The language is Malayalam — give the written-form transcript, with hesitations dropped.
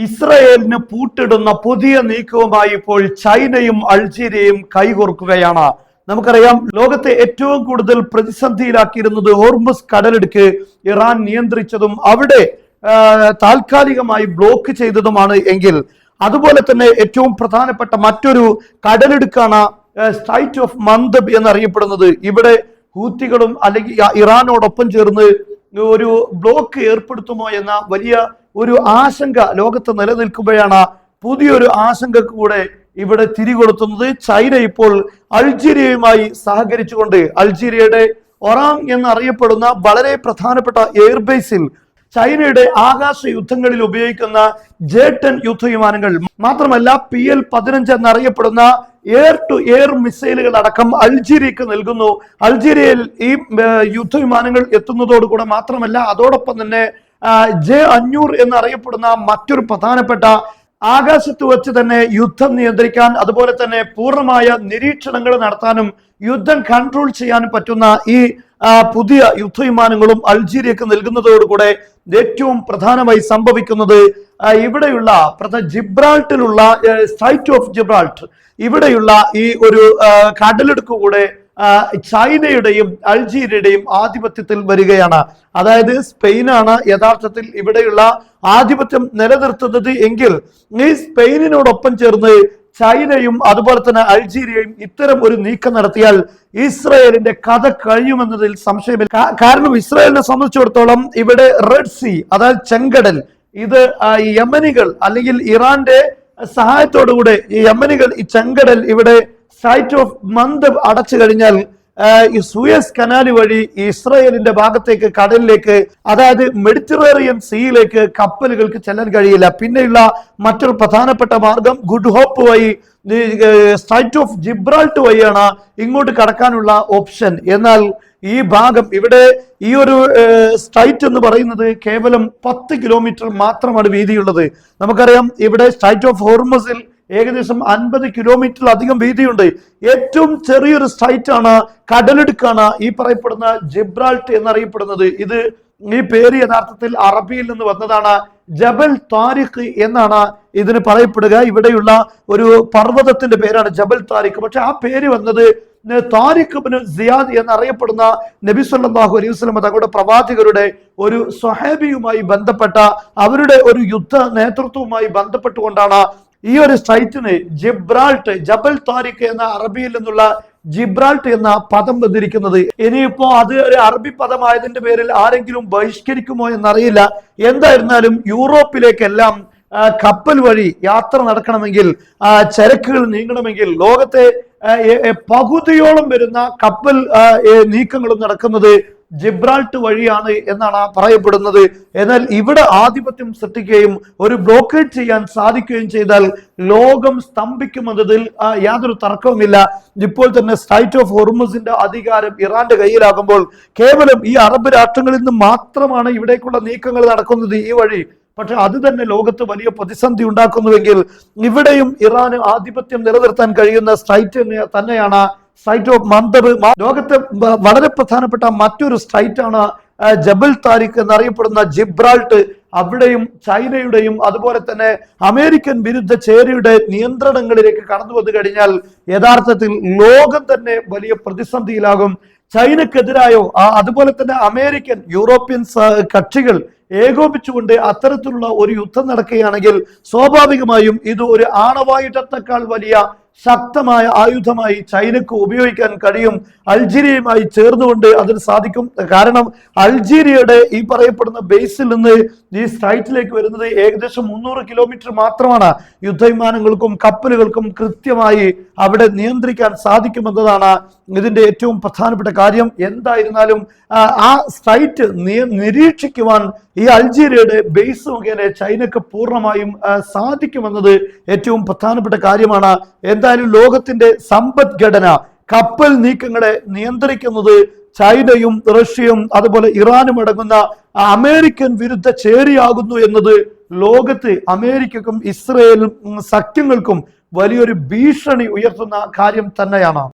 ഇസ്രയേലിന് പൂട്ടിടുന്ന പുതിയ നീക്കവുമായി ഇപ്പോൾ ചൈനയും അൾജീരിയയും കൈകോർക്കുകയാണ്. നമുക്കറിയാം, ലോകത്തെ ഏറ്റവും കൂടുതൽ പ്രതിസന്ധിയിലാക്കിയിരുന്നത് ഹോർമുസ് കടലിടുക്ക് ഇറാൻ നിയന്ത്രിച്ചതും അവിടെ താൽക്കാലികമായി ബ്ലോക്ക് ചെയ്തതുമാണ്. എങ്കിൽ അതുപോലെ തന്നെ ഏറ്റവും പ്രധാനപ്പെട്ട മറ്റൊരു കടലിടുക്കാണ് സ്ട്രൈറ്റ് ഓഫ് മന്ദബ് എന്നറിയപ്പെടുന്നത്. ഇവിടെ ഹൂത്തികളും അല്ലെങ്കിൽ ഇറാനോടൊപ്പം ചേർന്ന് ഒരു ബ്ലോക്ക് ഏർപ്പെടുത്തുമോ എന്ന വലിയ ഒരു ആശങ്ക ലോകത്ത് നിലനിൽക്കുമ്പോഴാണ് പുതിയൊരു ആശങ്കക്ക് കൂടെ ഇവിടെ തിരികൊളുത്തുന്നത്. ചൈന ഇപ്പോൾ അൾജീരിയയുമായി സഹകരിച്ചുകൊണ്ട് അൾജീരിയയുടെ ഒറാങ് എന്നറിയപ്പെടുന്ന വളരെ പ്രധാനപ്പെട്ട എയർബേസിൽ ചൈനയുടെ ആകാശ യുദ്ധങ്ങളിൽ ഉപയോഗിക്കുന്ന J-10 യുദ്ധവിമാനങ്ങൾ മാത്രമല്ല PL-15 എന്നറിയപ്പെടുന്ന എയർ ടു എയർ മിസൈലുകൾ അടക്കം അൾജീരിയക്ക് നൽകുന്നു. അൾജീരിയയിൽ ഈ യുദ്ധവിമാനങ്ങൾ എത്തുന്നതോടുകൂടെ മാത്രമല്ല, അതോടൊപ്പം തന്നെ J-500 എന്നറിയപ്പെടുന്ന മറ്റൊരു പ്രധാനപ്പെട്ട ആകാശത്ത് വെച്ച് തന്നെ യുദ്ധം നിയന്ത്രിക്കാൻ, അതുപോലെ തന്നെ പൂർണ്ണമായ നിരീക്ഷണങ്ങൾ നടത്താനും യുദ്ധം കൺട്രോൾ ചെയ്യാനും പറ്റുന്ന ഈ പുതിയ യുദ്ധവിമാനങ്ങളും അൾജീരിയക്ക് നൽകുന്നതോടുകൂടെ ഏറ്റവും പ്രധാനമായി സംഭവിക്കുന്നത് ഇവിടെയുള്ള ജിബ്രാൾട്ടിലുള്ള സ്ട്രൈറ്റ് ഓഫ് ജിബ്രാൾട്ട് ഇവിടെയുള്ള ഈ ഒരു കടലെടുക്ക് കൂടെ ചൈനയുടെയും അൾജീരിയയുടെയും ആധിപത്യത്തിൽ വരികയാണ്. അതായത് സ്പെയിനാണ് യഥാർത്ഥത്തിൽ ഇവിടെയുള്ള ആധിപത്യം നിലനിർത്തുന്നത്. എങ്കിൽ ഈ സ്പെയിനിനോടൊപ്പം ചേർന്ന് ചൈനയും അതുപോലെ തന്നെ അൾജീരിയയും ഇത്തരം ഒരു നീക്കം നടത്തിയാൽ ഇസ്രയേലിന്റെ കഥ കഴിയുമെന്നതിൽ സംശയമില്ല. കാരണം ഇസ്രയേലിനെ സംബന്ധിച്ചിടത്തോളം ഇവിടെ റെഡ് സീ, അതായത് ചെങ്കടൽ, ഇത് യമനികൾ അല്ലെങ്കിൽ ഇറാന്റെ സഹായത്തോടുകൂടെ ഈ യമനികൾ ഈ ചെങ്കടൽ ഇവിടെ സ്ട്രൈറ്റ് ഓഫ് മന്ദബ് അടച്ചു കഴിഞ്ഞാൽ ഈ സൂയസ് കനാല് വഴി ഇസ്രയേലിന്റെ ഭാഗത്തേക്ക് കടലിലേക്ക്, അതായത് മെഡിറ്ററേറിയൻ സീയിലേക്ക് കപ്പലുകൾക്ക് ചെല്ലാൻ കഴിയില്ല. പിന്നെയുള്ള മറ്റൊരു പ്രധാനപ്പെട്ട മാർഗം ഗുഡ് ഹോപ്പ് വഴി സ്ട്രൈറ്റ് ഓഫ് ജിബ്രാൾട്ട് വഴിയാണ് ഇങ്ങോട്ട് കടക്കാനുള്ള ഓപ്ഷൻ. എന്നാൽ ഈ ഭാഗം ഇവിടെ ഈ ഒരു സ്ട്രൈറ്റ് എന്ന് പറയുന്നത് കേവലം 10 കിലോമീറ്റർ മാത്രമാണ് വീതിയുള്ളത്. നമുക്കറിയാം, ഇവിടെ സ്ട്രൈറ്റ് ഓഫ് ഹോർമസിൽ ഏകദേശം 50 കിലോമീറ്ററിലധികം വീതിയുണ്ട്. ഏറ്റവും ചെറിയൊരു സ്ട്രൈറ്റ് ആണ്, കടലെടുക്കാണ് ഈ പറയപ്പെടുന്ന ജിബ്രാൾട്ട് എന്നറിയപ്പെടുന്നത്. ഈ പേര് യഥാർത്ഥത്തിൽ അറബിയിൽ നിന്ന് വന്നതാണ്. ജബൽ താരിഖ് എന്നാണ് ഇതിന് പറയപ്പെടുക. ഇവിടെയുള്ള ഒരു പർവ്വതത്തിന്റെ പേരാണ് ജബൽ താരിഖ്. പക്ഷെ ആ പേര് വന്നത് താരിഖ് ഇബ്നു സിയാദ് എന്നറിയപ്പെടുന്ന നബി സല്ലല്ലാഹു അലൈഹി വസല്ലം തങ്ങളുടെ പ്രവാചകരുടെ ഒരു സ്വഹാബിയുമായി ബന്ധപ്പെട്ട അവരുടെ ഒരു യുദ്ധ നേതൃത്വവുമായി ബന്ധപ്പെട്ടുകൊണ്ടാണ് ഈ ഒരു സ്ട്രൈറ്റിന് ജിബ്രാൾട്ട്, ജബൽ താരിഖ് എന്ന അറബിയിൽ നിന്നുള്ള ജിബ്രാൾട്ട് എന്ന പദം വന്നിരിക്കുന്നത്. ഇനിയിപ്പോ അത് ഒരു അറബി പദമായതിന്റെ പേരിൽ ആരെങ്കിലും ബഹിഷ്കരിക്കുമോ എന്നറിയില്ല. എന്തായിരുന്നാലും യൂറോപ്പിലേക്കെല്ലാം കപ്പൽ വഴി യാത്ര നടക്കണമെങ്കിൽ, ചരക്കുകൾ നീങ്ങണമെങ്കിൽ ലോകത്തെ പകുതിയോളം വരുന്ന കപ്പൽ നീക്കങ്ങളും നടക്കുന്നത് ജിബ്രാൾട്ട് വഴിയാണ് എന്നാണ് പറയപ്പെടുന്നത്. എന്നാൽ ഇവിടെ ആധിപത്യം സൃഷ്ടിക്കുകയും ഒരു ബ്ലോക്കേഡ് ചെയ്യാൻ സാധിക്കുകയും ചെയ്താൽ ലോകം സ്തംഭിക്കുമെന്നതിൽ യാതൊരു തർക്കവുമില്ല. ഇപ്പോൾ തന്നെ സ്ട്രൈറ്റ് ഓഫ് ഹോർമുസിന്റെ അധികാരം ഇറാന്റെ കയ്യിലാകുമ്പോൾ കേവലം ഈ അറബ് രാഷ്ട്രങ്ങളിൽ നിന്ന് മാത്രമാണ് ഇവിടേക്കുള്ള നീക്കങ്ങൾ നടക്കുന്നത് ഈ വഴി. പക്ഷെ അത് തന്നെ ലോകത്ത് വലിയ പ്രതിസന്ധി ഉണ്ടാക്കുന്നുവെങ്കിൽ ഇവിടെയും ഇറാന് ആധിപത്യം നിലനിർത്താൻ കഴിയുന്ന സ്ട്രൈറ്റ് തന്നെയാണ് സ്ട്രൈറ്റ് ഓഫ് മന്ദബ്. ലോകത്തെ വളരെ പ്രധാനപ്പെട്ട മറ്റൊരു സ്ട്രൈറ്റ് ആണ് ജബൽ താരിഖ് എന്നറിയപ്പെടുന്ന ജിബ്രാൾട്ട്. അവിടെയും ചൈനയുടെയും അതുപോലെ തന്നെ അമേരിക്കൻ വിരുദ്ധ ചേരിയുടെ നിയന്ത്രണങ്ങളിലേക്ക് കടന്നു വന്നു കഴിഞ്ഞാൽ യഥാർത്ഥത്തിൽ ലോകം തന്നെ വലിയ പ്രതിസന്ധിയിലാകും. ചൈനക്കെതിരായോ അതുപോലെ തന്നെ അമേരിക്കൻ യൂറോപ്യൻ കക്ഷികൾ ഏകോപിച്ചുകൊണ്ട് അത്തരത്തിലുള്ള ഒരു യുദ്ധം നടക്കുകയാണെങ്കിൽ സ്വാഭാവികമായും ഇത് ഒരു ആണവായുധത്തെക്കാൾ വലിയ ശക്തമായ ആയുധമായി ചൈനക്ക് ഉപയോഗിക്കാൻ കഴിയും. അൾജീരിയയുമായി ചേർന്നുകൊണ്ട് അതിന് സാധിക്കും. കാരണം അൾജീരിയയുടെ ഈ പറയപ്പെടുന്ന ബേസിൽ നിന്ന് ഈ സ്ട്രൈറ്റിലേക്ക് വരുന്നത് ഏകദേശം 300 കിലോമീറ്റർ മാത്രമാണ്. യുദ്ധവിമാനങ്ങൾക്കും കപ്പലുകൾക്കും കൃത്യമായി അവിടെ നിയന്ത്രിക്കാൻ സാധിക്കുമെന്നതാണ് ഇതിന്റെ ഏറ്റവും പ്രധാനപ്പെട്ട കാര്യം. എന്തായിരുന്നാലും ആ സ്ട്രൈറ്റ് നിരീക്ഷിക്കുവാൻ ഈ അൾജീരിയയുടെ ബേസ് മുഖേന ചൈനക്ക് പൂർണ്ണമായും സാധിക്കുമെന്നത് ഏറ്റവും പ്രധാനപ്പെട്ട കാര്യമാണ്. എന്തായാലും ലോകത്തിന്റെ സമ്പദ്ഘടന, കപ്പൽ നീക്കങ്ങളെ നിയന്ത്രിക്കുന്നത് ചൈനയും റഷ്യയും അതുപോലെ ഇറാനും അടങ്ങുന്ന അമേരിക്കൻ വിരുദ്ധ ചേരിയാകുന്നു എന്നത് ലോകത്ത് അമേരിക്കക്കും ഇസ്രയേലും സഖ്യങ്ങൾക്കും വലിയൊരു ഭീഷണി ഉയർത്തുന്ന കാര്യം തന്നെയാണ്.